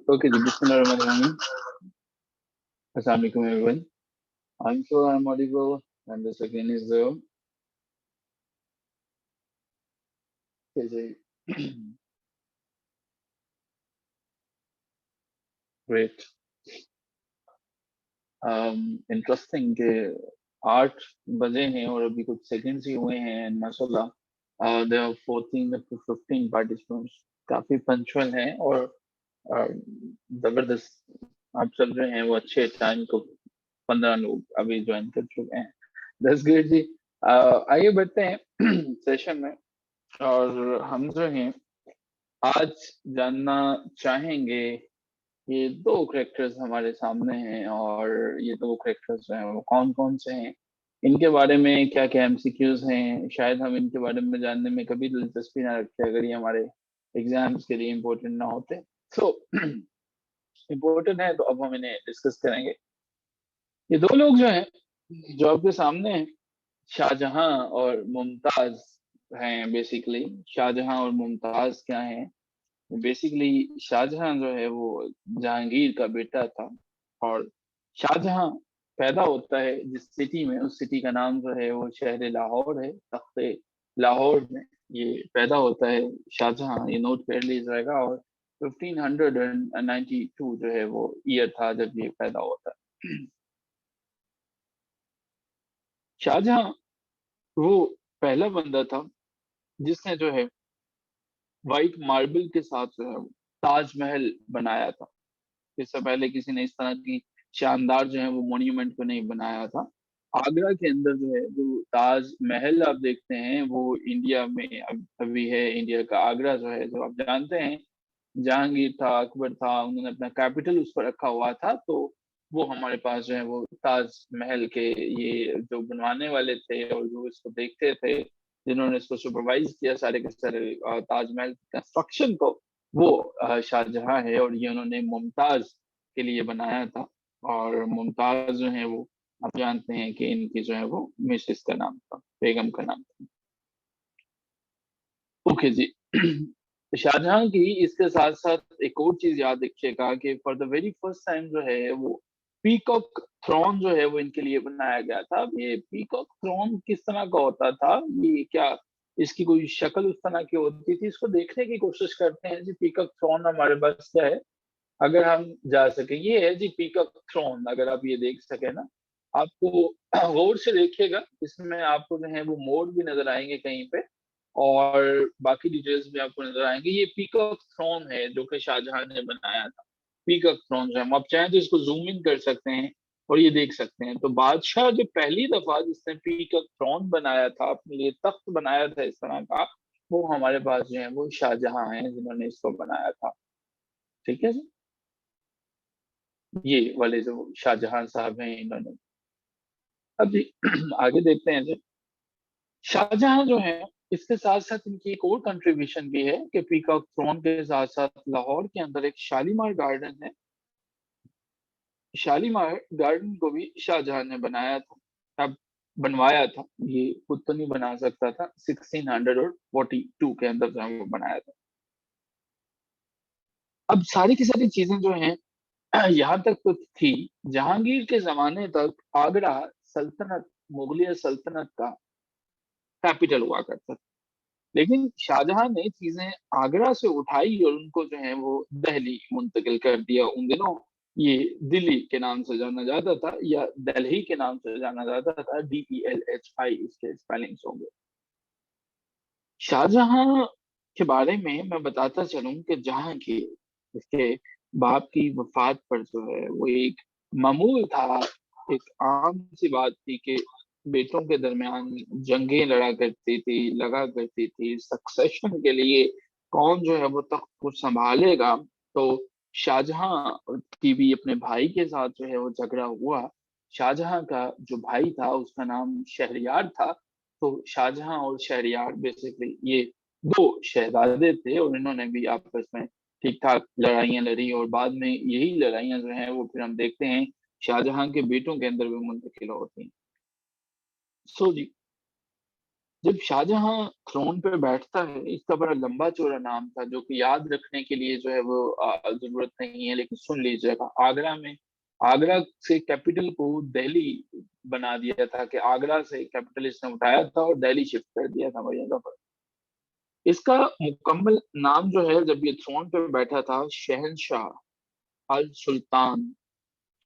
Okay, ji, Bismillahirrahmanirrahim. Assalamu alaikum, everyone. I'm sure I'm audible, and the second is okay, ji. Great. Interesting कि 8 बजे हैं और अभी कुछ सेकंड्स ही हुए हैं and माशाल्लाह there are 14 up to 15 participants. काफी पंचुअल हैं और जबरदस्त आप चल रहे हैं वो अच्छे टाइम को 15 लोग अभी ज्वाइन कर चुके हैं. दस ग्रेट जी. आइए बढ़ते हैं सेशन में और हम जो हैं आज जानना चाहेंगे. ये दो करेक्टर्स हमारे सामने हैं और ये दो करेक्टर्स जो हैं वो कौन-कौन से हैं? इनके बारे में क्या-क्या एमसीक्यूज़ हैं? शायद हम इनके बारे में जानने में कभी दिलचस्पी ना रखते अगर ये हमारे एग्ज़ाम्स के लिए इम्पोर्टेंट ना होते. सो इम्पोर्टेंट है तो अब हम इन्हें डिस्कस करेंगे. ये दो लोग जो हैं, जो आपके सामने हैं, शाहजहां और मुमताज़ हैं बेसिकली. शाहजहां और मुमताज़ क्या हैं? बेसिकली शाहजहां जो है वो जहांगीर का बेटा था और शाहजहां पैदा होता है जिस सिटी में, उस सिटी का नाम जो है वो शहर लाहौर है. तख्ते लाहौर में ये पैदा होता है शाहजहां. ये नोट कर लीजिएगा. और 1592 जो है वो ईयर था जब ये पैदा होता है. शाहजहां वो पहला बंदा था जिसने जो है व्हाइट मार्बल के साथ जो है वो ताजमहल बनाया था. इससे पहले किसी ने इस तरह की शानदार जो है वो मॉन्यूमेंट को नहीं बनाया था. आगरा के अंदर जो है जो ताज महल आप देखते हैं वो इंडिया में अभी है. इंडिया का आगरा जो है जो आप जानते हैं जहांगीर था, अकबर था, उन्होंने अपना कैपिटल उस पर रखा हुआ था. तो वो हमारे पास जो है वो ताज महल के ये जो बनवाने वाले थे और जो इसको देखते थे, जिन्होंने इसको सुपरवाइज किया सारे के सारे ताजमहल कंस्ट्रक्शन को, वो शाहजहां है. और ये उन्होंने मुमताज के लिए बनाया था. और मुमताज जो है वो आप जानते हैं कि इनकी जो है वो मिसेस का नाम था, बेगम का नाम था. ओके जी. शाहजहां की इसके साथ-साथ एक और चीज़ याद रखिएगा कि for the very first time जो है वो पीकॉक थ्रोन जो है वो इनके लिए बनाया गया था. अब ये पीकॉक थ्रोन किस तरह का होता था? ये क्या इसकी कोई शक्ल उस तरह की होती थी? इसको देखने की कोशिश करते हैं जी. पीकॉक थ्रोन हमारे पास क्या है? अगर हम जा सकें, ये है जी पीकॉक थ्रोन. अगर आप ये देख सकें ना, आपको गौर से देखिएगा. इसमें आपको जो है वो मोर भी नज़र आएँगे कहीं पे और बाकी डिटेल्स भी आपको नज़र आएँगे. ये पीकॉक थ्रोन है जो कि शाहजहां ने बनाया था. पीकॉक थ्रोन जो है हम आप चाहें तो इसको ज़ूम इन कर सकते हैं और ये देख सकते हैं. तो बादशाह जो पहली दफ़ा जिसने पीकॉक थ्रोन बनाया था, अपने लिए तख्त बनाया था इस तरह का, वो हमारे पास जो है वो शाहजहां हैं जिन्होंने इसको बनाया था. ठीक है जी? ये वाले जो शाहजहां साहब हैं इन्होंने. अब जी आगे देखते हैं जी. शाहजहां जो है इसके साथ-साथ इनकी एक और कंट्रीब्यूशन भी है कि पीकॉक थ्रोन के साथ-साथ लाहौर के अंदर एक शालीमार गार्डन है. शालीमार गार्डन को भी शाहजहां ने बनाया था. अब बनवाया था, ये खुद तो नहीं बना सकता था. 1642 के अंदर जो है वो बनाया था. अब सारी की सारी चीज़ें जो हैं यहाँ तक तो थी. जहांगीर के ज़माने तक आगरा सल्तनत, मुगलिया सल्तनत का कैपिटल हुआ करता था. लेकिन शाहजहां ने चीज़ें आगरा से उठाई और उनको जो है वो दिल्ली मुंतकिल कर दिया. उन दिनों ये दिल्ली के नाम से जाना जाता था या दिल्ली के नाम से जाना जाता था, DELHI इसके स्पेलिंग्स होंगे। शाहजहां के बारे में मैं बताता चलूं कि जहांगीर इसके बाप की वफात पर जो है वो एक मामूल था, एक आम सी बात थी कि बेटों के दरमियान जंगें लगा करती थी, सक्सेशन के लिए कौन जो है वो तख्त को संभालेगा। तो शाहजहां की भी अपने भाई के साथ जो है वो झगड़ा हुआ। शाहजहां का जो भाई था उसका नाम शहरयार था। तो शाहजहां और शहरयार बेसिकली ये दो शहजादे थे और इन्होंने भी आपस में ठीक ठाक लड़ाइयां लड़ी और बाद में यही लड़ाइयां जो हैं वो फिर हम देखते हैं शाहजहां के बेटों के अंदर भी मुंतकिल होती हैं। सो जी, जब शाहजहां थ्रोन पे बैठता है, इसका बड़ा लंबा चौड़ा नाम था जो कि याद रखने के लिए जो है वो जरूरत नहीं है, लेकिन सुन लीजिएगा। आगरा से कैपिटल को दिल्ली बना दिया था, कि आगरा से कैपिटल इसने उठाया था और दिल्ली शिफ्ट कर दिया था वही जगह पर। इसका मुकम्मल नाम जो है जब ये थ्रोन पे बैठा था, अल सुल्तान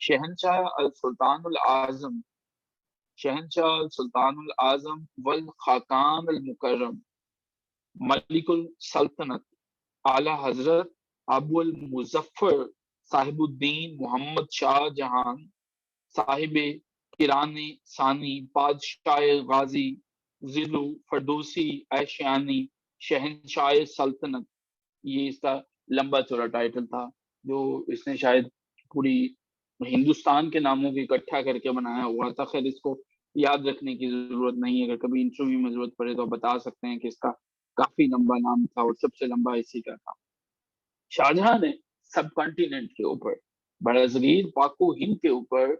शहनशाह अल सुल्तान अल आजम शहनशाह अल सुल्तान अल आजम वल खाकान अल मुकर्रम मलिकुल सल्तनत आला हजरत अबुल मुजफ्फर साहिबुद्दीन मोहम्मद शाह जहां साहिब किरानी सानी बादशाह गाजी जिलु फरदोसी ऐशियानी शहनशाह सल्तनत, ये इसका लंबा चौड़ा टाइटल था जो इसने शायद पूरी हिंदुस्तान के नामों को इकट्ठा करके बनाया हुआ था। खैर इसको याद रखने की जरूरत नहीं है, अगर कभी इंटरव्यू में जरूरत पड़े तो बता सकते हैं कि इसका काफी लंबा नाम था और सबसे लंबा इसी का था। शाहजहां ने सब कॉन्टिनेंट के ऊपर बराजगीर पाको हिंद के ऊपर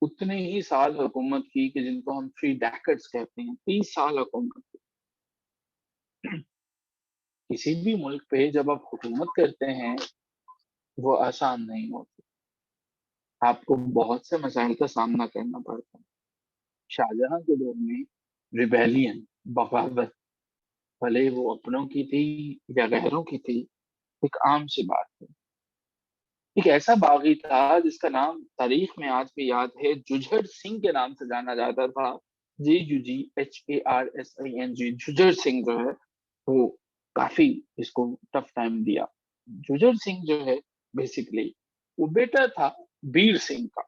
उतने ही साल हुकूमत की कि जिनको हम 3 डेकेड्स कहते हैं, 30 साल हुकूमत की। किसी भी मुल्क पे जब आप हुकूमत करते हैं वो आसान नहीं होती, आपको बहुत से मसाइल का सामना करना पड़ता है। शाहजहां के दौर में रिबेलियन, बगावत, भले वो अपनों की थी या गैरों की थी, एक आम सी बात है। एक ऐसा बागी था जिसका नाम तारीख में आज भी याद है, जुझर सिंह के नाम से जाना जाता था। JUGHARSING, जुझर सिंह जो है वो काफी इसको टफ टाइम दिया। जुझर सिंह जो है बेसिकली वो बेटा था बीर सिंह का।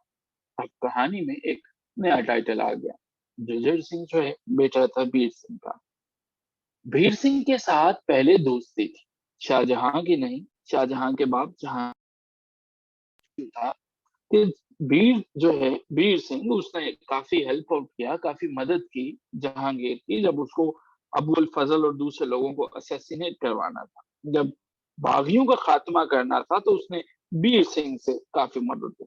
अब कहानी में एक नया टाइटल आ गया, जुझर सिंह जो है बेटा था बीर सिंह का। बीर सिंह के साथ पहले दोस्ती थी, शाहजहां की नहीं, शाहजहां के बाप जहां था कि बीर सिंह उसने काफी हेल्प आउट किया, काफी मदद की जहांगीर की, जब उसको अबुल फजल और दूसरे लोगों को असैसिनेट करवाना था, जब बागियों का खात्मा करना था, तो उसने बीर सिंह से काफी मदद की।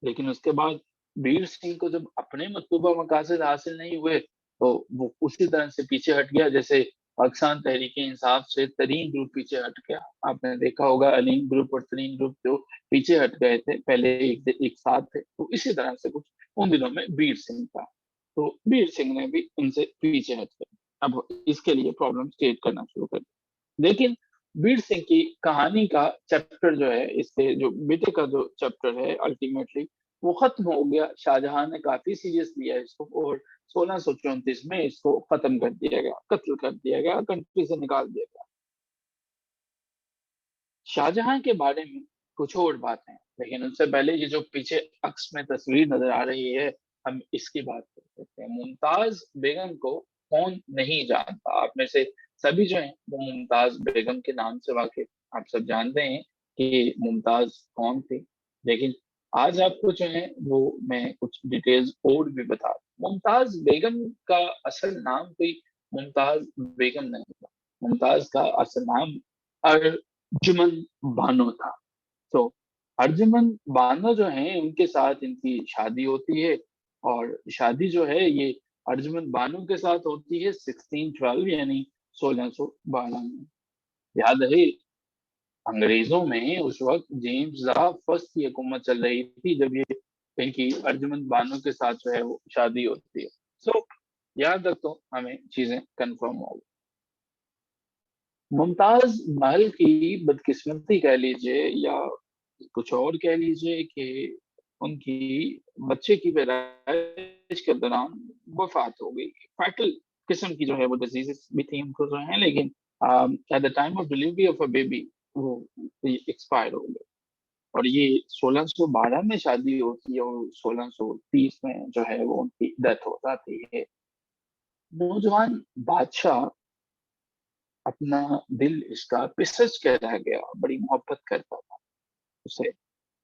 लेकिन उसके बाद बीर सिंह को जब अपने मतलूबा मकासद हासिल नहीं हुए तो वो उसी तरह से पीछे हट गया, जैसे पाकिस्तान तहरीक इंसाफ से तरीन ग्रुप पीछे हट गया। आपने देखा होगा अलीम ग्रुप और तरीन ग्रुप जो पीछे हट गए थे पहले एक साथ थे, तो इसी तरह से कुछ उन दिनों में बीर सिंह था। तो बीर सिंह ने भी इनसे पीछे हट गए, अब इसके लिए प्रॉब्लम क्रिएट करना शुरू कर दिया। लेकिन बीर सिंह की कहानी का चैप्टर जो है, इसके जो बेटे का जो चैप्टर है अल्टीमेटली वो खत्म हो गया। शाहजहां ने काफी सीरियस लिया इसको और 1634 में इसको खत्म कर दिया गया, कत्ल कर दिया गया, कंट्री से निकाल दिया गया। शाहजहां के बारे में कुछ और बातें हैं, लेकिन उससे पहले ये जो पीछे अक्स में तस्वीर नजर आ रही है, हम इसकी बात कर सकते हैं। मुमताज बेगम को कौन नहीं जानता, आप में से सभी जो हैं वो मुमताज बेगम के नाम से वाकिफ, आप सब जानते हैं कि मुमताज कौन थी। लेकिन आज आपको जो है वो मैं कुछ डिटेल्स और भी बता दूं। मुमताज बेगम का असल नाम कोई मुमताज बेगम नहीं था। मुमताज का असल नाम अर्जुमन बानो था। तो अर्जुमन बानो जो है उनके साथ इनकी शादी होती है, और शादी जो है ये अर्जुमन बानो के साथ होती है 1612 यानी 1612 में। याद है अंग्रेजों में उस वक्त जेम्स फर्स्ट की हुकूमत चल रही थी जब ये इनकी अर्जुमन बानो के साथ जो है वो शादी होती है। सो याद रखो, हमें चीजें कंफर्म हो। मुमताज महल की बदकिस्मती कह लीजिए या कुछ और कह लीजिए कि उनकी बच्चे की पैदाइश के दौरान वफ़ात हो गई। फैटल किस्म की जो है वो डिज़ीज़ेज़ भी थी उनको जो है, लेकिन at the time of delivery of a baby वो एक्सपायर हो गए। और ये 1612 में शादी होती है और 1630 में जो है वो उनकी डेथ हो जाती है। नौजवान बादशाह अपना दिल इसका पिसच के रह गया, बड़ी मोहब्बत करता था उसे।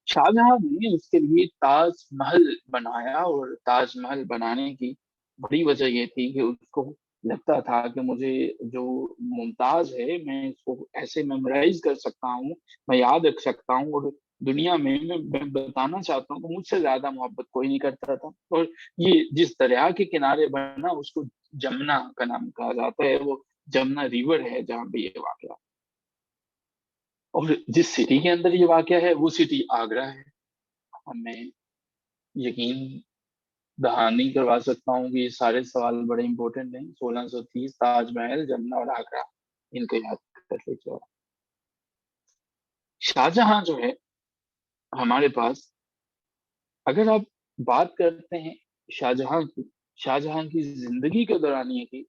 शाहजहां ने उसके लिए ताजमहल बनाया और ताजमहल बनाने की बड़ी वजह ये थी कि उसको लगता था कि मुझे जो मुमताज है मैं इसको ऐसे मेमोराइज कर सकता हूँ, मैं याद रख सकता हूँ, और दुनिया में मैं बताना चाहता हूँ कि मुझसे ज्यादा मोहब्बत कोई नहीं करता था। और ये जिस दरिया के किनारे बना उसको जमुना का नाम कहा जाता है, वो जमुना रिवर है जहाँ पे ये वाक़या। और जिस सिटी के अंदर ये वाक़या है वो सिटी आगरा है। हमें यकीन दहानी करवा सकता हूँ कि ये सारे सवाल बड़े इंपॉर्टेंट हैं। 1630 ताजमहल, जमुना और आगरा, इनको याद कर लीजिए। शाहजहां जो है हमारे पास, अगर आप बात करते हैं शाहजहां की जिंदगी के दौरान ये थी,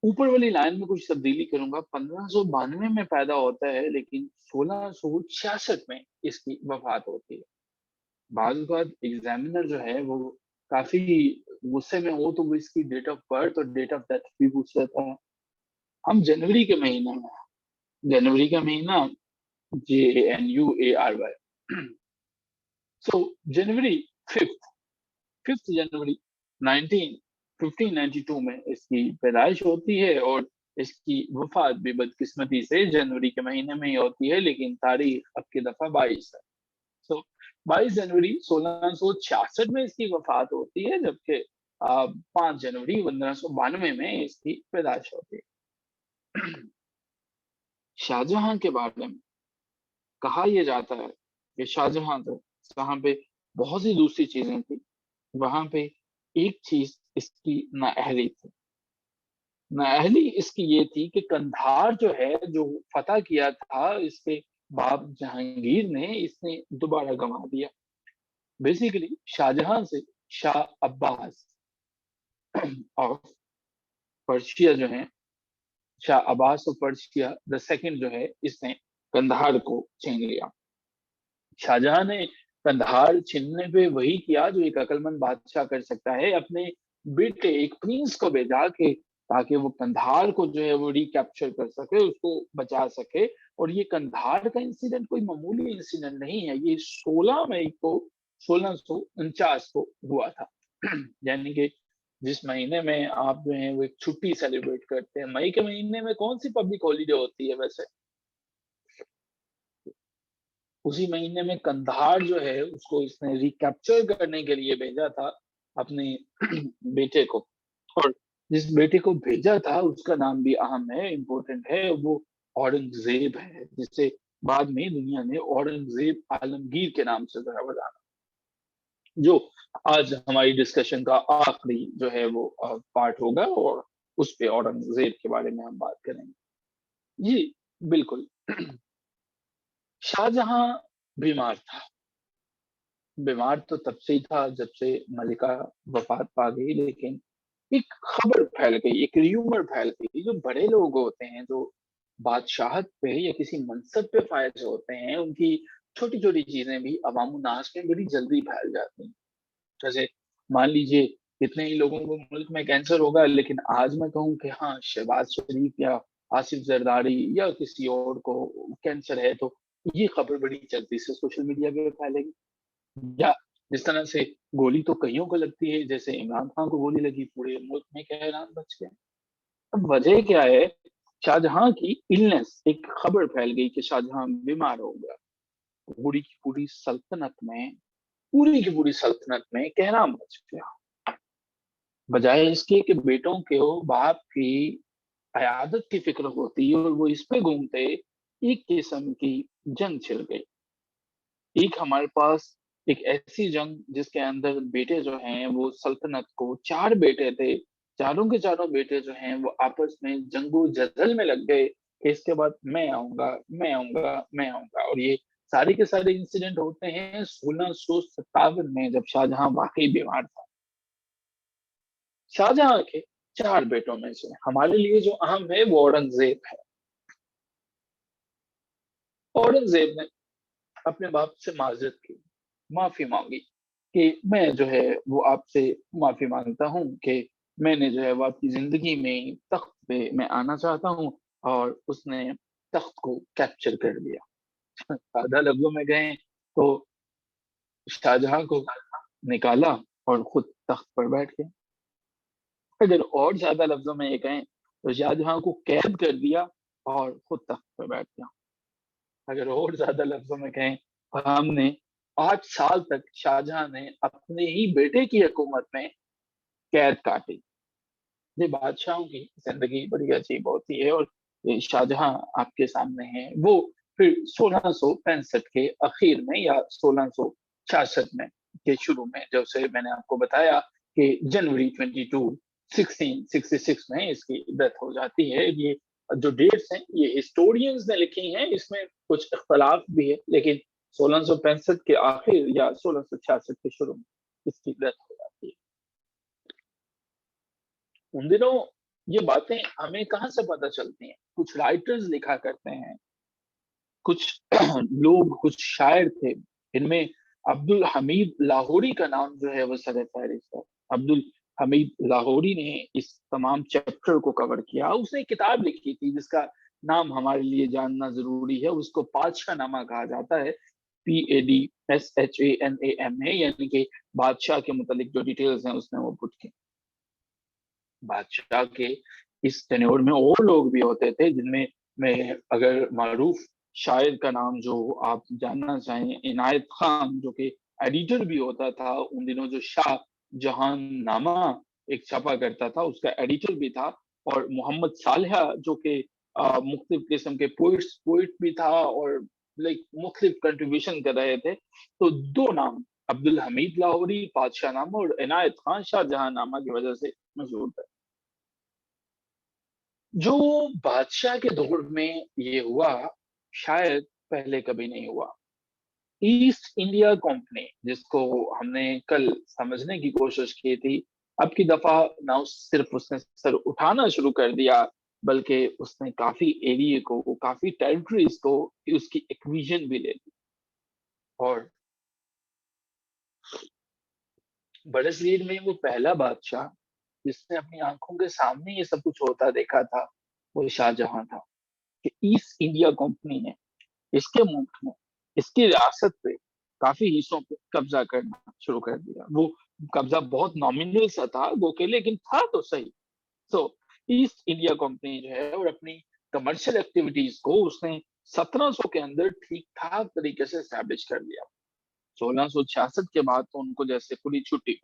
ऊपर वाली लाइन में कुछ तब्दीली करूंगा। 1592 में पैदा होता है लेकिन 1666 में इसकी वफात होती है। बाद एग्जामिनर जो है वो काफी गुस्से में हो तो वो इसकी डेट ऑफ बर्थ और डेट ऑफ डेथ भी पूछ लेता है। हम जनवरी के महीने में, जनवरी का महीना, JNUARY। सो जनवरी 5, 5 जनवरी 19 1592 में इसकी पैदाइश होती है और इसकी वफात भी बदकिस्मती से जनवरी के महीने में ही होती है, लेकिन तारीख अब की दफा 22 है। सो 22 जनवरी 1666 में इसकी वफात होती है, जबकि 5 जनवरी 1592 में इसकी पैदाइश होती है। शाहजहां के बारे में कहा यह जाता है कि शाहजहां तो जहाँ पे बहुत सी दूसरी चीजें थी, वहां पे एक चीज इसकी नाअहली थी। नाअहली इसकी ये थी कि कंधार जो है, जो फतह किया था इसके बाप जहांगीर ने, इसने दोबारा गंवा दिया। बेसिकली शाहजहां से शाह अब्बास ऑफ पर्शिया जो है, Shah Abbas of Persia the second जो है, इसने कंधार को छीन लिया। शाहजहां ने कंधार छीनने पे वही किया जो एक अक्लमंद बादशाह कर सकता है, अपने बेटे एक प्रिंस को भेजा के ताकि वो कंधार को जो है वो रिकैप्चर कर सके, उसको बचा सके। और ये कंधार का इंसिडेंट कोई मामूली इंसिडेंट नहीं है, ये 16 मई को 1649 को हुआ था। यानी कि जिस महीने में आप जो है वो एक छुट्टी सेलिब्रेट करते हैं, मई के महीने में कौन सी पब्लिक हॉलीडे होती है वैसे, उसी महीने में कंधार जो है उसको इसने रिकैप्चर करने के लिए भेजा था अपने बेटे को। और जिस बेटे को भेजा था उसका नाम भी अहम है, इम्पोर्टेंट है, वो औरंगजेब है, जिसे बाद में दुनिया ने औरंगजेब आलमगीर के नाम से जरा जाना, जो आज हमारी डिस्कशन का आखिरी जो है वो पार्ट होगा, और उस पे औरंगजेब के बारे में हम बात करेंगे। जी बिल्कुल। शाहजहां बीमार था। बीमार तो तब से ही था जब से मलिका वफात पा गई, लेकिन एक खबर फैल गई, एक र्यूमर फैल गई। जो बड़े लोग होते हैं, जो बादशाहत पे या किसी मनसब पे फायज होते हैं, उनकी छोटी छोटी चीजें भी अवाम नास में बड़ी जल्दी फैल जाती हैं। जैसे मान लीजिए कितने ही लोगों को मुल्क में कैंसर होगा, लेकिन आज मैं कहूँ कि हाँ शहबाज शरीफ या आसिफ जरदारी या किसी और को कैंसर है, तो ये खबर बड़ी जल्दी से सोशल मीडिया पे फैलेगी। या जिस तरह से गोली तो कईयों को लगती है, जैसे इमरान खान को गोली लगी, पूरे मुल्क में कहरान मच गया। अब वजह क्या है? शाहजहां की इलनेस, एक खबर फैल गई कि शाहजहां बीमार हो गया। पूरी की पूरी सल्तनत में, पूरी की पूरी सल्तनत में कहरान मच गया। बजाय इसके कि बेटों के बाप की कयादत की फिक्र होती और वो इस पे घूमते, एक किस्म की जंग छिड़ गई। एक हमारे पास एक ऐसी जंग जिसके अंदर बेटे जो हैं वो सल्तनत को, 4 बेटे थे, चारों के चारों बेटे जो हैं वो आपस में जंगो जदल में लग गए कि इसके बाद मैं आऊँगा, मैं आऊँगा, मैं आऊँगा। और ये सारे के सारे इंसिडेंट होते हैं 1657 में, जब शाहजहां वाकई बीमार था। शाहजहां के 4 बेटों में से हमारे लिए जो अहम है वो औरंगजेब है। औरंगजेब ने अपने बाप से माजरत की, माफी मांगी कि मैं जो है वो आपसे माफी मांगता हूँ कि मैंने जो है वो आपकी जिंदगी में तख्त पे मैं आना चाहता हूँ, और उसने तख्त को कैप्चर कर लिया। सादा लफ्जों में गए तो शाहजहां को निकाला और खुद तख्त पर बैठ गए। अगर और ज्यादा लफ्जों में ये कहें तो शाहजहां को कैद कर दिया और खुद तख्त पर बैठ गया। अगर और ज्यादा लफ्जों में कहें तो हमने 8 साल तक शाहजहां ने अपने ही बेटे की हुकूमत में कैद काटी। ये बादशाहों की जिंदगी बड़ी अजीब होती है, और ये शाहजहां आपके सामने है। वो फिर 1665 के आखिर में या 1666 में के शुरू में, जब से मैंने आपको बताया कि जनवरी 22 1666 में इसकी डेथ हो जाती है। ये जो डेट्स हैं ये हिस्टोरियंस ने लिखी हैं, इसमें कुछ इख्तलाफ भी है, लेकिन 1665 के आखिर या 1666 के शुरू में इसकी डेथ हो जाती है। उन दिनों ये बातें हमें कहाँ से पता चलती हैं? कुछ राइटर्स लिखा करते हैं, कुछ लोग, कुछ शायर थे। इनमें अब्दुल हमीद लाहौरी का नाम जो है वो सर-ए-फ़हरिस्त है। अब्दुल हमीद लाहौरी ने इस तमाम चैप्टर को कवर किया। उसने एक किताब लिखी थी जिसका नाम हमारे लिए जानना ज़रूरी है, उसको पादशाहनामा कहा जाता है। PADSHANAMA, यानी कि बादशाह के मुतालिक जो डिटेल्स हैं उसने वो पुट की। बादशाह के इस टेन्योर में और लोग भी होते थे, जिनमें मैं अगर मारूफ शायर का नाम जो आप जानना चाहें, इनायत खान, जो कि एडिटर भी होता था उन दिनों, जो शाह जहान नामा एक छपा करता था उसका एडिटर भी था, और मोहम्मद सालेहा जो कि मुख्तलिफ किस्म के पोइट भी था, और लाइक मुख्तलिफ कंट्रीब्यूशन कर रहे थे। तो 2 नाम, अब्दुल हमीद लाहौरी बादशाह नामा और इनायत खान शाहजहां नामा की वजह से मशहूर थे। जो बादशाह के दौर में ये हुआ, शायद पहले कभी नहीं हुआ। ईस्ट इंडिया कंपनी, जिसको हमने कल समझने की कोशिश की थी, अब की दफा ना सिर्फ उसने सर उठाना शुरू कर दिया, बल्कि उसने काफी एरिया को, काफी टेरिटरीज को उसकी एक्विजन भी ले ली। और बरसगीर में वो पहला बादशाह जिसने अपनी आंखों के सामने ये सब कुछ होता देखा था, वो शाहजहां था। कि ईस्ट इंडिया कंपनी ने इसके मुल्क में, इसकी रियासत पे काफी हिस्सों पे कब्जा करना शुरू कर दिया। वो कब्जा बहुत नॉमिनल सा था वो के, लेकिन था तो सही। तो ईस्ट इंडिया कंपनी जो है और अपनी कमर्शियल एक्टिविटीज को उसने 1700 के अंदर ठीक ठाक तरीके से स्टैब्लिश कर लिया। 1666 के बाद तो उनको जैसे खुली छुट्टी।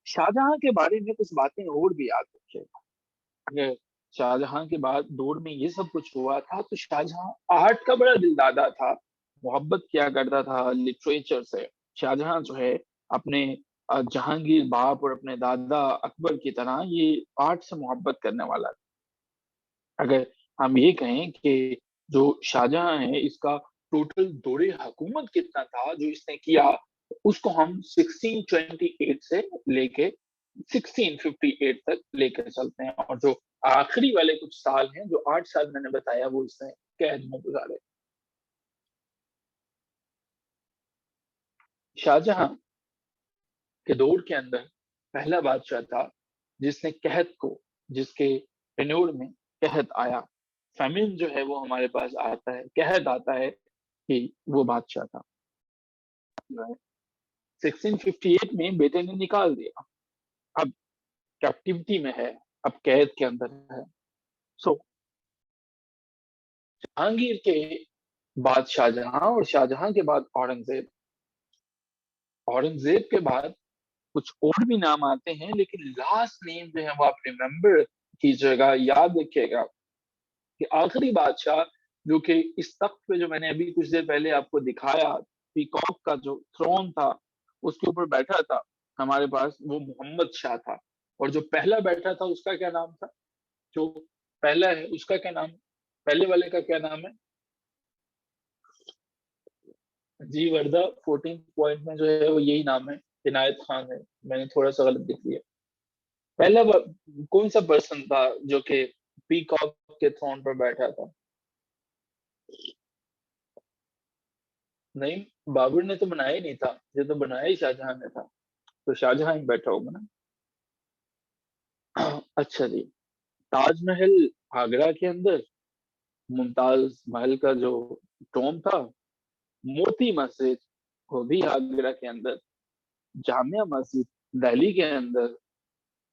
शाहजहां के बारे में कुछ बातें और भी याद रखिए। अगर शाहजहां के बाद दौर में ये सब कुछ हुआ था, तो शाहजहां आर्ट का बड़ा दिलदादा था, मोहब्बत किया करता था लिटरेचर से। शाहजहां जो है अपने जहांगीर बाप और अपने दादा अकबर की तरह ये आर्ट से मोहब्बत करने वाला था। अगर हम ये कहें कि जो शाहजहां है इसका टोटल दौरे हुकूमत कितना था जो इसने किया, उसको हम 1628 से लेके 1658 तक लेकर चलते हैं, और जो आखिरी वाले कुछ साल हैं, जो 8 साल मैंने बताया, वो इसने कैद में गुजारे। शाहजहां के दौर के अंदर पहला बादशाह था जिसने कहत को, जिसके टेन्योर में कहत आया, फेमिन जो है वो हमारे पास आता है, कहत आता है, कि वो बादशाह था। 1658 में बेटे ने निकाल दिया, अब कैप्टिविटी में है, अब कैद के अंदर है। सो जहांगीर के बाद शाहजहां और शाहजहां के बाद औरंगजेब, औरंगजेब के बाद कुछ और भी नाम आते हैं, लेकिन लास्ट नेम जो है वो आप रिमेम्बर कीजिएगा, याद रखिएगा कि आखिरी बादशाह जो कि इस तख्त पे, जो मैंने अभी कुछ देर पहले आपको दिखाया, पीकॉक का जो थ्रोन था उसके ऊपर बैठा था हमारे पास, वो मोहम्मद शाह था। और जो पहला बैठा था उसका क्या नाम था? जो पहला है उसका क्या नाम, पहले वाले का क्या नाम है? जी वर्दा 14 पॉइंट में जो है वो यही नाम है, इनायत खान है। मैंने थोड़ा सा गलत लिख लिया। पहला कौन सा पर्सन था जो कि पीकॉक के थ्रोन पर बैठा था? नहीं, बाबर ने तो बनाया ही नहीं था, ये तो बनाया ही शाहजहां ने था, तो शाहजहां ही बैठा होगा ना। अच्छा जी, ताजमहल आगरा के अंदर, मुमताज महल का जो टॉम था, मोती मस्जिद वो भी आगरा के अंदर, जामिया मस्जिद दिल्ली के अंदर,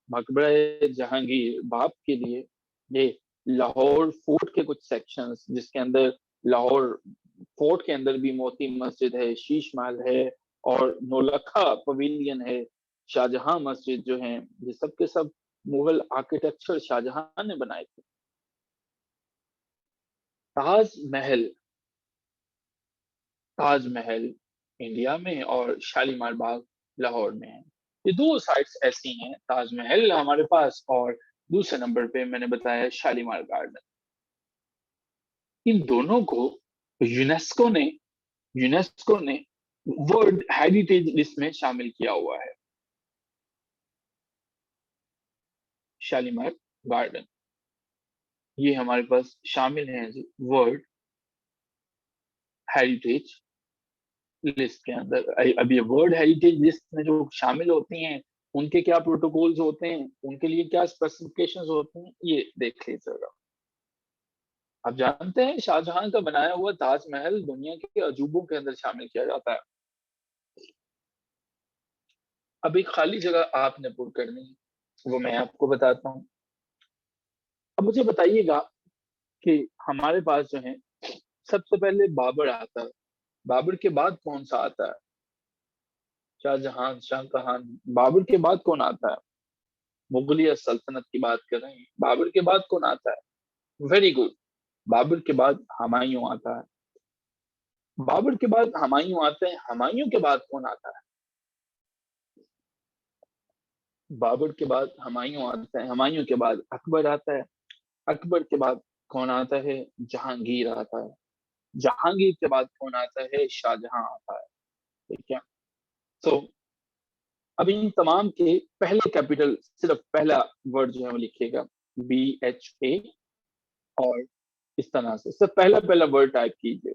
मकबरा जहांगीर बाप के लिए, ये लाहौर फोर्ट के कुछ सेक्शंस जिसके अंदर लाहौर फोर्ट के अंदर भी मोती मस्जिद है, शीश महल है और नौलखा पवेलियन है, शाहजहां मस्जिद जो है, ये सब के सब मुगल आर्किटेक्चर शाहजहां ने बनाए थे। ताजमहल, ताजमहल इंडिया में और शालीमार बाग लाहौर में है। ये दो साइट्स ऐसी हैं, ताजमहल हमारे पास और दूसरे नंबर पे मैंने बताया शालीमार गार्डन। इन दोनों को यूनेस्को ने यूनेस्को ने वर्ल्ड हेरिटेज लिस्ट में शामिल किया हुआ है। शालीमार गार्डन ये हमारे पास शामिल है जी वर्ल्ड हेरिटेज लिस्ट के अंदर। अब ये वर्ल्ड हेरिटेज लिस्ट में जो शामिल होती हैं उनके क्या प्रोटोकॉल्स होते हैं, उनके लिए क्या स्पेसिफिकेशंस होते हैं, ये देख लीजिएगा। आप जानते हैं शाहजहां का बनाया हुआ ताजमहल दुनिया के अजूबों के अंदर शामिल किया जाता है। अब एक खाली जगह आपने पुर करनी है, वो मैं आपको बताता हूँ। अब मुझे बताइएगा कि हमारे पास जो है सबसे पहले बाबर आता है, बाबर के बाद कौन सा आता है? शाहजहां, शाहजहां, बाबर के बाद कौन आता है? मुगलिया सल्तनत की बात कर रहे हैं, बाबर के बाद कौन आता है? वेरी गुड, बाबर के बाद हुमायूं आता है। बाबर के बाद हुमायूं आते हैं, हुमायूं के बाद कौन आता है? बाबर के बाद हुमायूं आता है, हुमायूं के बाद अकबर आता है, अकबर के बाद कौन आता है? जहांगीर आता है, जहांगीर के बाद कौन आता है? शाहजहां आता है। ठीक है। तो अब इन तमाम के पहले कैपिटल, सिर्फ पहला वर्ड जो है वो लिखिएगा, BHA, और इस तरह से सब पहला पहला वर्ड टाइप कीजिए,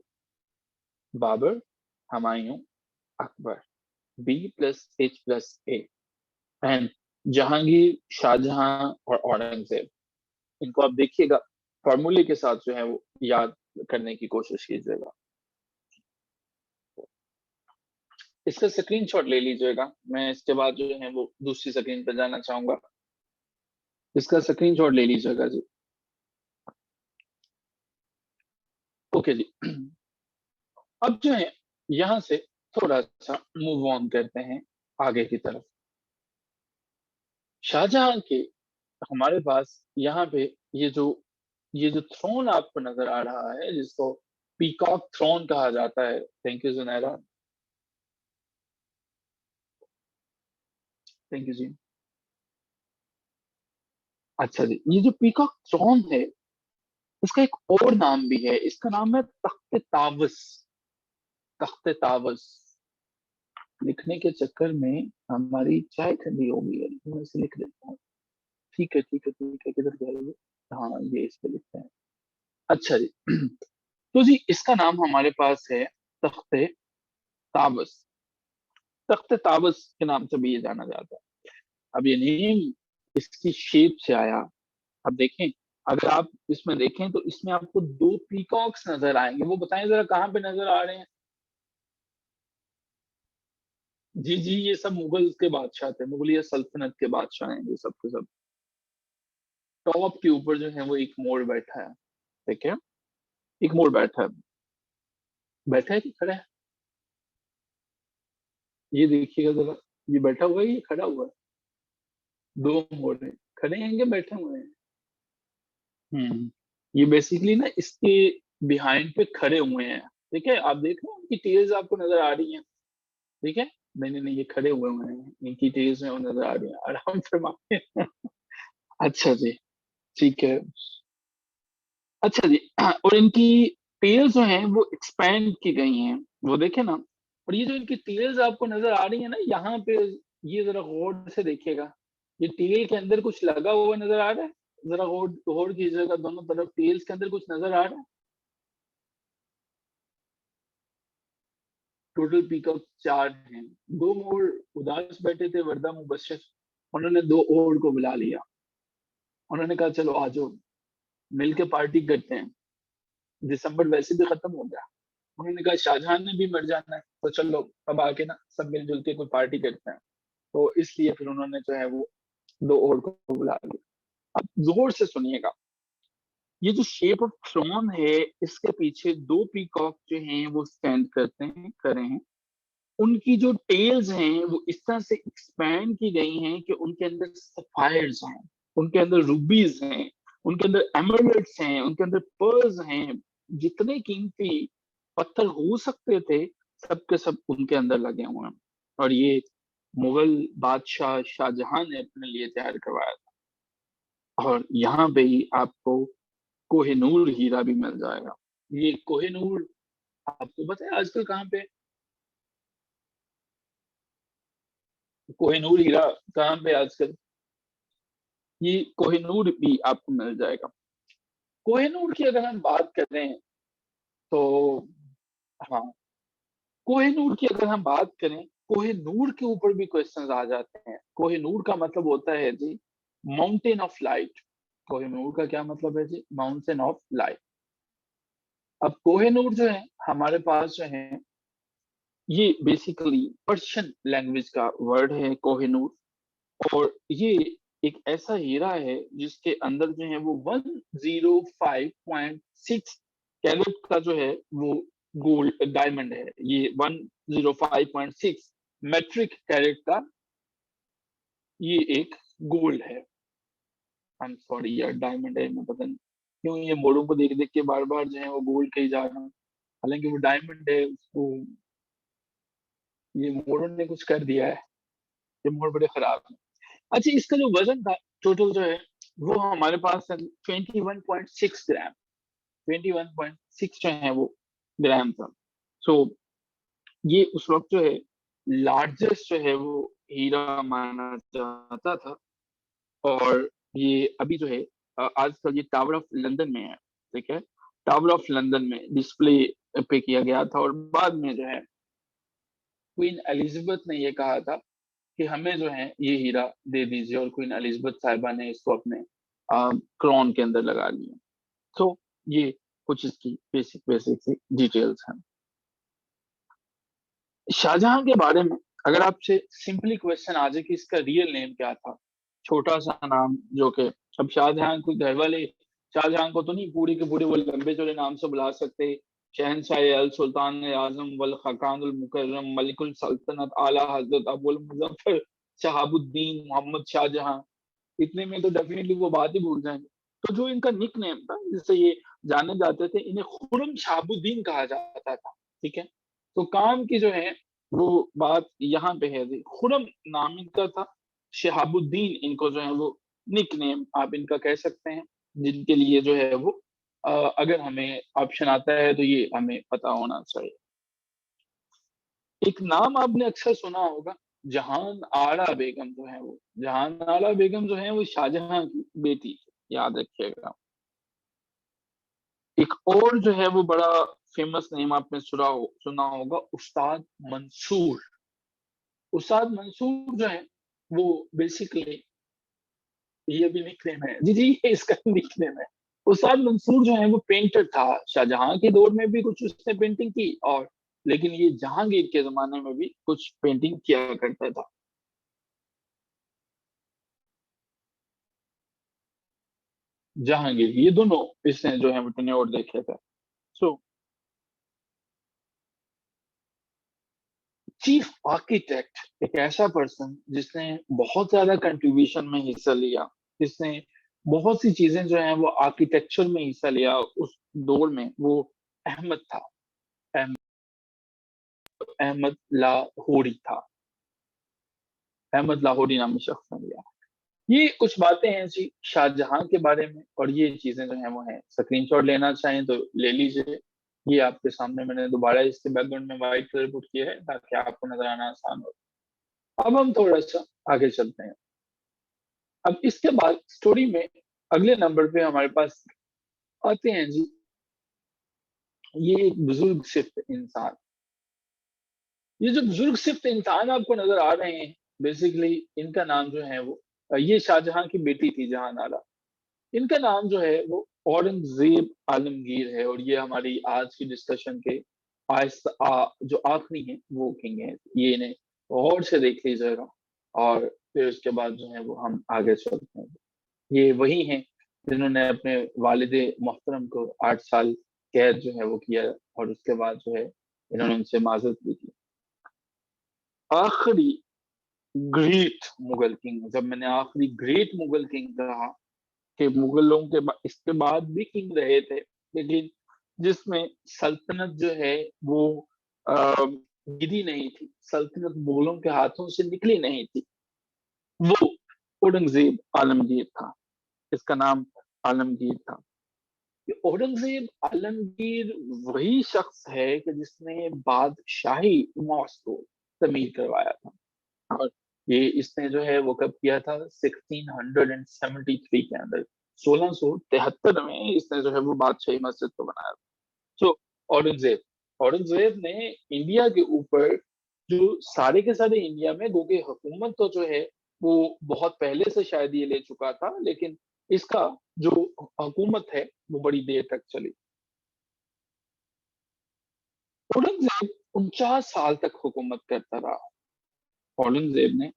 बाबर, हुमायूं, अकबर, B+H+A, एंड जहांगीर, शाहजहां और औरंगजेब। इनको आप देखिएगा, फॉर्मूले के साथ जो है वो याद करने की कोशिश कीजिएगा। इसका स्क्रीनशॉट ले लीजिएगा, मैं इसके बाद जो है वो दूसरी स्क्रीन पर जाना चाहूंगा। इसका स्क्रीनशॉट ले लीजिएगा जी। ओके जी। अब जो है यहां से थोड़ा सा मूव ऑन करते हैं आगे की तरफ। शाहजहां के हमारे पास यहाँ पे ये जो थ्रोन आपको नजर आ रहा है जिसको पीकॉक थ्रोन कहा जाता है, thank you Junaira, thank you जी। अच्छा जी, ये जो पीकॉक थ्रोन है इसका एक और नाम भी है, इसका नाम है तख्त तावस। तख्त तावस लिखने के चक्कर में हमारी चाय ठंडी हो गई है, मैं इसे लिख देता हूँ। ठीक है ठीक है ठीक है, किधर गया ये? हाँ, ये इस पे लिखते हैं। अच्छा जी। तो जी इसका नाम हमारे पास है तख्त ताबस। तख्त ताबस के नाम से भी ये जाना जाता है। अब ये नेम इसकी शेप से आया। अब देखें, अगर आप इसमें देखें तो इसमें आपको दो पीकॉक्स नजर आएंगे, वो बताएं जरा कहाँ पे नजर आ रहे हैं? जी जी, ये सब मुगल के बादशाह थे, मुगलिया सल्तनत के बादशाह हैं ये सब के सब। टॉप के ऊपर जो है वो एक मोर बैठा है। ठीक है, एक मोर बैठा है। बैठा है कि खड़ा है? ये देखिएगा जरा, ये बैठा हुआ है, ये खड़ा हुआ है? दो मोर हैं, खड़े हैं कि बैठे हुए हैं? ये बेसिकली ना इसके बिहाइंड पे खड़े हुए हैं। ठीक है, आप देख रहे हैं उनकी टेल्स आपको नजर आ रही हैं। ठीक है, नहीं नहीं नहीं, ये खड़े हुए हुए हैं, इनकी टेल्स में वो नजर आ रही है, आराम फरमाए। अच्छा जी, ठीक है। अच्छा जी, और इनकी टेल्स जो हैं वो एक्सपैंड की गई हैं, वो देखे ना, और ये जो इनकी टेल्स आपको नजर आ रही है ना यहाँ पे, ये जरा गौर से देखिएगा, ये टेल के अंदर कुछ लगा हुआ नजर आ रहा है? जरा गौर गौर कीजिएगा, दोनों तरफ टेल्स के अंदर कुछ नजर आ रहा है? टोटल पीकॉक 4 हैं। दो मोर उदास बैठे थे, वर्दा मुबश्शिर, उन्होंने दो और को बुला लिया। उन्होंने कहा चलो आ जाओ, मिल के पार्टी करते हैं, दिसंबर वैसे भी खत्म हो गया। उन्होंने कहा शाहजहां ने भी मर जाना है, तो चलो अब आके ना सब मिलजुल के कोई पार्टी करते हैं। तो इसलिए फिर उन्होंने जो है वो दो और को बुला लिया। अब जोर से सुनिएगा, ये जो शेप ऑफ थ्रोन है, इसके पीछे दो पीकॉक जो हैं वो स्टैंड करते हैं करे हैं। उनकी जो टेल्स हैं वो इस तरह से एक्सपैंड की गई हैं कि उनके अंदर सफायर्स हैं, उनके अंदर रूबीज हैं, उनके अंदर एमरल्ड्स हैं, उनके अंदर पर्ल्स हैं। जितने कीमती पत्थर हो सकते थे, सब के सब उनके अंदर लगे हुए हैं। और ये मुगल बादशाह शाहजहां ने अपने लिए तैयार करवाया था। और यहाँ पे ही आपको कोहिनूर हीरा भी मिल जाएगा। ये कोहिनूर आपको पता है आजकल कहाँ पे? कोहिनूर हीरा कहाँ पे आजकल? ये कोहिनूर भी आपको मिल जाएगा। कोहिनूर की अगर हम बात करें तो, हाँ, कोहिनूर की अगर हम बात करें, कोहिनूर के ऊपर भी क्वेश्चंस आ जाते हैं। कोहिनूर का मतलब होता है जी माउंटेन ऑफ लाइट। कोहिनूर का क्या मतलब है जी? Mountain of light. अब कोहिनूर जो है हमारे पास जो है, ये बेसिकली पर्शियन लैंग्वेज का वर्ड है कोहिनूर। और ये एक ऐसा हीरा है जिसके अंदर जो है वो 105.6 कैरेट का जो है वो गोल्ड डायमंड है। ये 105.6 मेट्रिक कैरेट का ये एक गोल्ड है। आई एम सॉरी यार, डायमंड है, मैं पता नहीं क्यों ये मोड़ों को देख देख के बार बार जो है वो गोल्ड कही जा रहा हूँ, हालांकि वो डायमंड है। उसको ये मोड़ों ने कुछ कर दिया है, ये मोड़ बड़े खराब है। अच्छा, इसका जो वजन था टोटल जो है वो हमारे पास है 21.6 ग्राम। 21.6 जो है वो ग्राम था। सो ये उस वक्त जो है लार्जेस्ट जो है वो हीरा माना जाता था। और ये अभी जो है आजकल ये टावर ऑफ लंदन में है, ठीक है, टावर ऑफ लंदन में डिस्प्ले पे किया गया था। और बाद में जो है क्वीन एलिजाबेथ ने ये कहा था कि हमें जो है ये हीरा दे दीजिए, और क्वीन एलिजाबेथ साहिबा ने इसको अपने क्राउन के अंदर लगा लिया। तो ये कुछ इसकी बेसिक बेसिक सी डिटेल्स हैं। शाहजहां के बारे में अगर आपसे सिंपली क्वेश्चन आ जाए कि इसका रियल नेम क्या था, छोटा सा नाम जो कि, अब शाहजहां को घर वाले शाहजहां को तो नहीं पूरे के पूरे वो लंबे चौड़े नाम से बुला सकते। शहनशाह अल सुल्तान आजम वल खकान उल मुकर्रम मलिकुल सल्तनत आला हजरत अबुल मुजफ्फर शहाबुद्दीन मोहम्मद शाहजहां, इतने में तो डेफिनेटली वो बात ही भूल जाएंगे। तो जो इनका निक नेम था जिससे ये जाने जाते थे, इन्हें खुरम शहाबुद्दीन कहा जाता था, ठीक है। तो काम की जो है वो बात यहाँ पे है जी, खुरम नाम इनका था, शहाबुद्दीन इनको जो है वो निक नेम आप इनका कह सकते हैं, जिनके लिए जो है वो अगर हमें ऑप्शन आता है तो ये हमें पता होना चाहिए। एक नाम आपने अक्सर सुना होगा, जहान आरा बेगम जो है वो, जहान आरा बेगम जो है वो शाहजहां की बेटी थी, याद रखिएगा। एक और जो है वो बड़ा फेमस नेम आपने सुना होगा, उस्ताद मंसूर। उस्ताद मंसूर जो है वो बेसिकली, ये भी निकनेम है जी जी, ये इसका निकनेम है। उस्ताद मंसूर जो है वो पेंटर था। शाहजहां के दौर में भी कुछ उसने पेंटिंग की, और लेकिन ये जहांगीर के जमाने में भी कुछ पेंटिंग किया करता था। जहांगीर, ये दोनों इसने जो है वो टेन्योर देखे थे। सो चीफ आर्किटेक्ट एक ऐसा पर्सन जिसने बहुत ज्यादा कंट्रीब्यूशन में हिस्सा लिया, जिसने बहुत सी चीजें जो है वो आर्किटेक्चर में हिस्सा लिया उस दौर में, वो अहमद था। अहमद, अहमद लाहौरी था। अहमद लाहौरी नामी शख्स ने लिया। ये कुछ बातें हैं जी शाहजहां के बारे में, और ये चीजें जो है वो हैं, स्क्रीनशॉट लेना चाहें तो ले लीजिए। ये आपके सामने मैंने दोबारा इसके बैकग्राउंड में व्हाइट कलर पुट किया है ताकि आपको नज़र आना आसान हो। अब हम थोड़ा-सा आगे चलते हैं। अब इसके बाद स्टोरी में अगले नंबर पे हमारे पास आते हैं जी, ये एक बुजुर्ग सिर्फ इंसान। ये जो बुजुर्ग सिर्फ इंसान आपको नज़र आ रहे हैं, बेसिकली इनका नाम जो है वो ये शाहजहाँ की बेटी थी जहांनारा। इनका नाम जो है वो औरंगज़ेब आलमगीर है और ये हमारी आज की डिस्कशन के जो आखिरी हैं वो किंग हैं। ये इन्हें गौर से देख लीजिएगा और फिर उसके बाद जो है वो हम आगे चलते हैं। ये वही हैं जिन्होंने अपने वालिद मोहतरम को 8 साल कैद जो है वो किया और उसके बाद जो है इन्होंने उनसे माज़रत भी की। आखिरी ग्रेट मुगल किंग, जब मैंने आखिरी ग्रेट मुगल किंग कहा कि मुगलों के इसके बाद भी किंग रहे थे, लेकिन जिसमें सल्तनत जो है वो गिरी नहीं थी, सल्तनत मुगलों के हाथों से निकली नहीं थी, वो औरंगज़ेब आलमगीर था। इसका नाम आलमगीर था। ये औरंगज़ेब आलमगीर वही शख्स है कि जिसने बादशाही उमास को तमीर करवाया था और ये इसने जो है वो कब किया था 1673 के अंदर 1673 में इसने जो है वो बादशाही मस्जिद को बनाया था। तो औरंगजेब औरंगजेब ने इंडिया के ऊपर जो सारे के सारे इंडिया में गो के हुकूमत तो जो है वो बहुत पहले से शायद ये ले चुका था, लेकिन इसका जो हुकूमत है वो बड़ी देर तक चली। औरंगजेब 49 साल तक हुकूमत करता रहा। औरंगजेब ने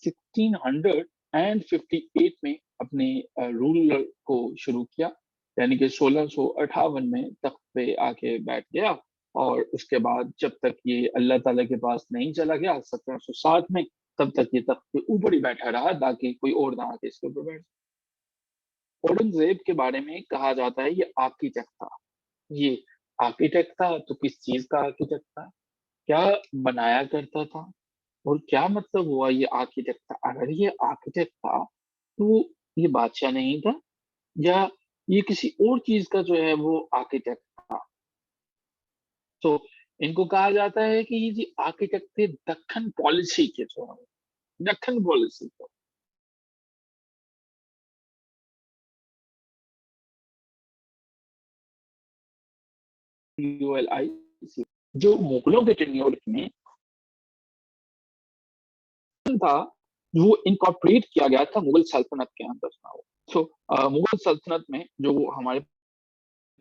1658 में अपने रूल को शुरू किया, यानी कि 1658 में तख्त पे आके बैठ गया और उसके बाद जब तक ये अल्लाह ताला के पास नहीं चला गया 1760 में, तब तक ये तख्त के ऊपर ही बैठा रहा ताकि कोई और ना आके इसके ऊपर बैठ। औरंगजेब के बारे में कहा जाता है ये आर्किटेक्ट था। ये आर्किटेक्ट था तो किस चीज का आर्किटेक्ट था, क्या बनाया करता था और क्या मतलब हुआ ये आर्किटेक्ट था? अगर ये आर्किटेक्ट था, तो ये बादशाह नहीं था या ये किसी और चीज़ का जो है वो आर्किटेक्ट था? तो इनको कहा जाता है कि ये जी आर्किटेक्ट थे दक्खन पॉलिसी के जो हैं, दक्खन पॉलिसी के, DOLIC जो मुगलों के टेन्योर में था, वो इनकॉर्पोरेट किया गया था मुगल सल्तनत के अंदर था वो। सो मुगल सल्तनत में जो हमारे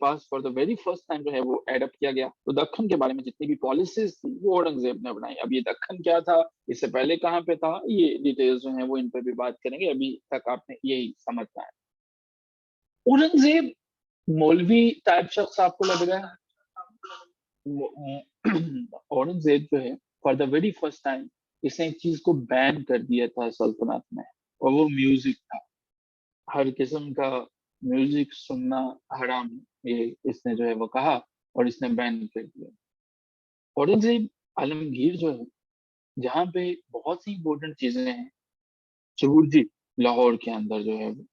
पास for the very first time जो है वो एडॉप्ट किया गया। तो दक्खन के बारे में जितनी भी पॉलिसीज़ थी, वो औरंगज़ेब ने बनाई। अब ये दक्खन क्या था, इससे पहले कहाँ पे था, ये डिटेल्स जो हैं वो इन पे भी बात करेंगे। अभी तक आपने यही समझना है। औरंगज़ेब मौलवी टाइप शख्स आपको लग रहा है? औरंगज़ेब जो है for the very first time इसने एक चीज़ को बैन कर दिया था सल्तनत में और वो म्यूज़िक था। हर किस्म का म्यूज़िक सुनना हराम है, ये इसने जो है वो कहा और इसने बैन कर दिया। औरंगज़ेब आलमगीर जो है, जहाँ पे बहुत सी इम्पोर्टेंट चीज़ें हैं, चबुर्जी लाहौर के अंदर जो है वो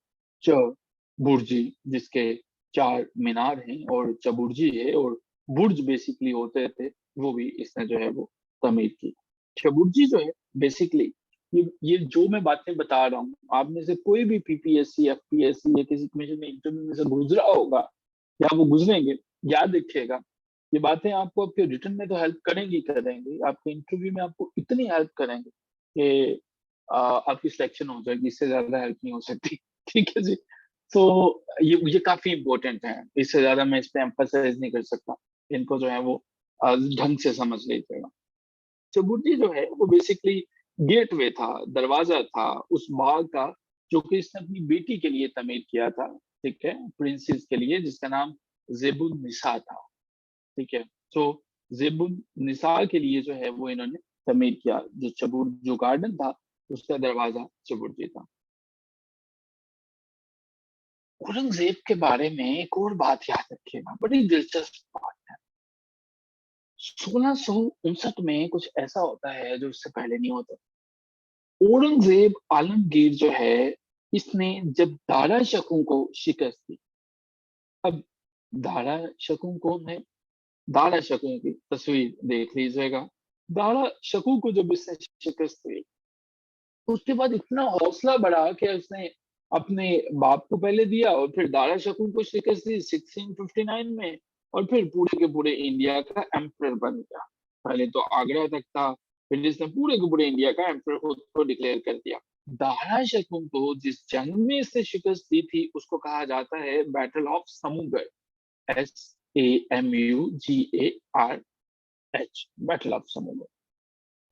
चबुर्जी जिसके 4 मीनार हैं और चबुर्जी है और बुर्ज बेसिकली होते थे, वो भी इसने जो है वो तमीर की। चबुर्जी जो है बेसिकली ये जो मैं बातें बता रहा हूँ, आप में से कोई भी पीपीएससी, एफपीएससी या किसी कमीशन में इंटरव्यू में से गुज़रा होगा या वो गुज़रेंगे, याद रखिएगा, ये बातें आपको आपके रिटन में तो हेल्प करेंगी करेंगी, आपके इंटरव्यू में आपको इतनी हेल्प करेंगे कि आपकी सिलेक्शन हो जाएगी, इससे ज़्यादा हेल्प नहीं हो सकती। ठीक है जी? तो ये काफ़ी इम्पोर्टेंट है, इससे ज़्यादा मैं इस पे एम्फसाइज़ नहीं कर सकता। इनको जो है वो ढंग से समझ लीजिएगा। चबुर्जी जो है वो बेसिकली गेटवे था, दरवाज़ा था उस बाग का जो कि इसने अपनी बेटी के लिए तमीर किया था, ठीक है? प्रिंसेस के लिए जिसका नाम ज़ेबुन निसा था। ठीक है? तो ज़ेबुन निसा के लिए जो है वो इन्होंने तमीर किया, जो गार्डन था, उसका दरवाज़ा चबुर्जी था। औरंगज़ेब के बारे में एक और बात याद रखिएगा, बड़ी दिलचस्प बात है। 1659 में कुछ ऐसा होता है जो इससे पहले नहीं होता। औरंगज़ेब आलमगीर जो है, इसने जब दारा शकू को शिकस्त दी। अब दारा शकू कौन है? दारा शकू की तस्वीर देख लीजिएगा। दारा शकू को जब इसने शिकस्त दी, उसके बाद इतना हौसला बढ़ा कि उसने अपने बाप को पहले दिया और फिर दारा शकू को शिकस्त दी 1659 में, और फिर पूरे के पूरे इंडिया का एम्परर बन गया। पहले तो आगरा तक था, फिर इसने पूरे के पूरे इंडिया का एम्परर खुद को डिक्लेयर कर दिया। दारा शकू को जिस जंग में इसने शिकस्त दी थी उसको कहा जाता है battle of Samugarh, SAMUGARH, battle of Samugarh.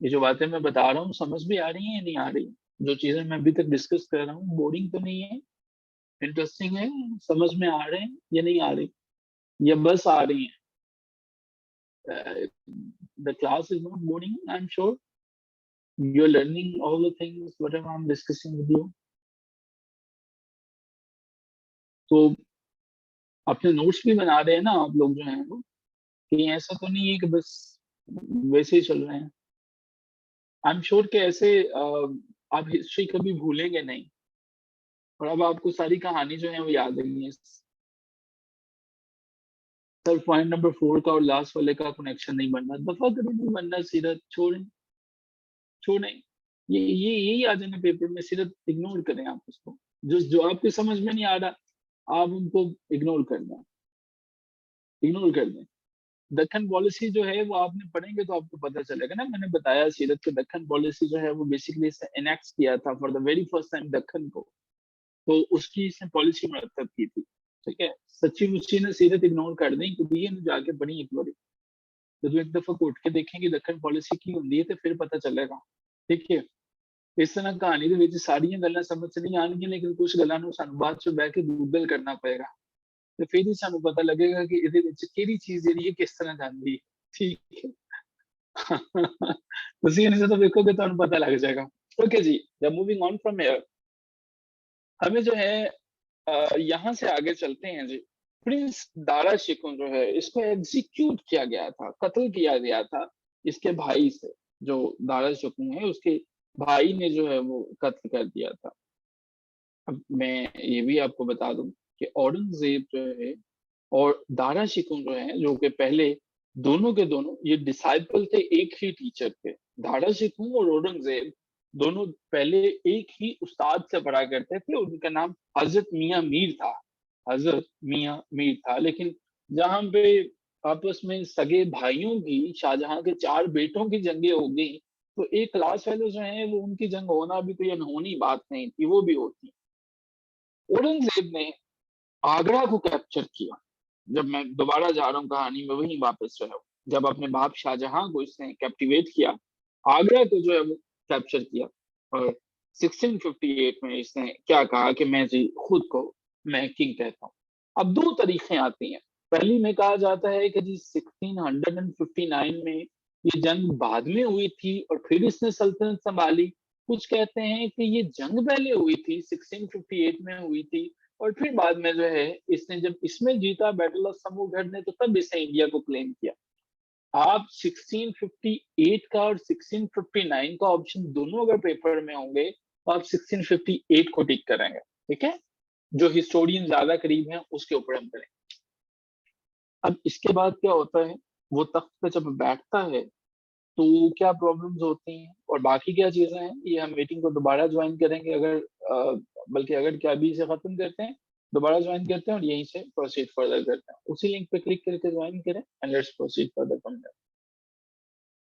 ये जो बातें मैं बता रहा हूँ समझ भी आ रही हैं या नहीं आ रही? जो चीजें मैं अभी तक डिस्कस कर रहा हूँ बोरिंग तो नहीं है, इंटरेस्टिंग है, समझ में आ रहे हैं या नहीं आ रही, या बस आ रही है? The class is not boring, I am sure you are learning all the things what I am discussing with you. तो अपने नोट्स भी बना रहे हैं ना आप लोग जो हैं वो, कि ऐसा तो नहीं है कि बस वैसे ही चल रहे हैं। आई एम श्योर कि ऐसे आप हिस्ट्री कभी भूलेंगे नहीं, और अब आपको सारी कहानी जो है वो याद रहेंगी। सर पॉइंट नंबर 4 का और लास्ट वाले का कनेक्शन नहीं बनना, दफा करें, नहीं बनना, सीरत छोड़ें, छोड़ें। ये यही आ जाना पेपर में, सीरत इग्नोर करें आप उसको। जो जो आपके समझ में नहीं आ रहा आप उनको इग्नोर करना, इग्नोर कर दें। दक्कन पॉलिसी जो है वो आपने पढ़ेंगे तो आपको पता चलेगा ना, मैंने बताया सीरत के दक्कन पॉलिसी जो है वो बेसिकली इसने एनेक्ट किया था for the very first time Deccan को, तो उसकी इसने पॉलिसी मरतब की थी। ठीक है, सच्ची मुच्ची ने सीरत इग्नोर कर दी, क्योंकि ये जाके पढ़ी एक बार, ਜਦੋਂ एक दफा उठ के देखेंगे दक्कन पॉलिसी की ਹੁੰਦੀ है तो फिर पता चलेगा। ठीक है, इस तरह कहानी ਦੇ ਵਿੱਚ ਸਾਰੀਆਂ ਗੱਲਾਂ ਸਮਝ ਚ ਨਹੀਂ ਆਣਗੀਆਂ, लेकिन कुछ ਗੱਲਾਂ ਨੂੰ ਸਾਨੂੰ ਬਾਅਦ ਚ ਬਹਿ ਕੇ ਗੂਗਲ ਕਰਨਾ ਪਏਗਾ, ਤੇ ਫਿਰ ਹੀ ਸਾਨੂੰ ਪਤਾ ਲੱਗੇਗਾ ਕਿ ਇਹਦੇ ਵਿੱਚ ਕਿਹੜੀ ਚੀਜ਼ ਜਿਹੜੀ ਹੈ ਕਿਸ ਤਰ੍ਹਾਂ ਜਾਂਦੀ ਹੈ। ਠੀਕ ਹੈ। ਤੁਸੀਂ ਇਹਨੇ ਜਦੋਂ ਵੇਖੋਗੇ ਤੁਹਾਨੂੰ ਪਤਾ ਲੱਗ ਜਾएगा। ओके जी, जब मूविंग ऑन फ्रॉम हियर, हमें जो है यहाँ से आगे चलते हैं जी। प्रिंस दारा शिकोह जो है इसको एग्जीक्यूट किया गया था, कत्ल किया गया था इसके भाई से। जो दारा शिकोह है उसके भाई ने जो है वो कत्ल कर दिया था। अब मैं ये भी आपको बता दूं कि औरंगजेब जो है और दारा शिकोह जो है, जो कि पहले दोनों के दोनों ये डिसाइपल थे एक ही टीचर के। दारा शिकोह और औरंगजेब दोनों पहले एक ही उस्ताद से पढ़ा करते थे, उनका नाम हजरत मियाँ मीर था, हजरत मियाँ मीर था। लेकिन जहां पे आपस में सगे भाइयों की, शाहजहां के 4 बेटों की जंगें हो गई, तो एक क्लास फेलो जो है वो उनकी जंग होना भी कोई अनहोनी बात नहीं थी, वो भी होती। औरंगजेब ने आगरा को कैप्चर किया। जब मैं दोबारा जा रहा हूँ कहानी में वहीं वापस जो है, जब अपने बाप शाहजहां को इसने कैप्टिवेट किया, आगरा को जो है वो कैप्चर किया, और 1658 में इसने क्या कहा कि मैं जी खुद को मैं किंग कहता हूँ। अब दो तरीके आती हैं। पहली में कहा जाता है कि जी 1659 में ये जंग बाद में हुई थी और फिर इसने सल्तनत संभाली। कुछ कहते हैं कि ये जंग पहले हुई थी, 1658 में हुई थी, और फिर बाद में जो है इसने जब इसमें जीता बैटल ऑफ समूगढ़ ने, तो तब इसने इंडिया को क्लेम किया। आप 1658 का और 1659 का ऑप्शन दोनों अगर पेपर में होंगे तो आप 1658 को टिक करेंगे। ठीक है, जो हिस्टोरियन ज्यादा करीब हैं उसके ऊपर हम करें। अब इसके बाद क्या होता है, वो तख्त पे जब बैठता है तो क्या प्रॉब्लम्स होती हैं और बाकी क्या चीजें हैं, ये हम मीटिंग को दोबारा ज्वाइन करेंगे, अगर बल्कि अगर क्या अभी इसे खत्म करते हैं, दोबारा ज्वाइन करते हैं और यहीं से प्रोसीड फर्दर करते हैं। उसी लिंक पे क्लिक करके ज्वाइन करें and let's proceed further from there.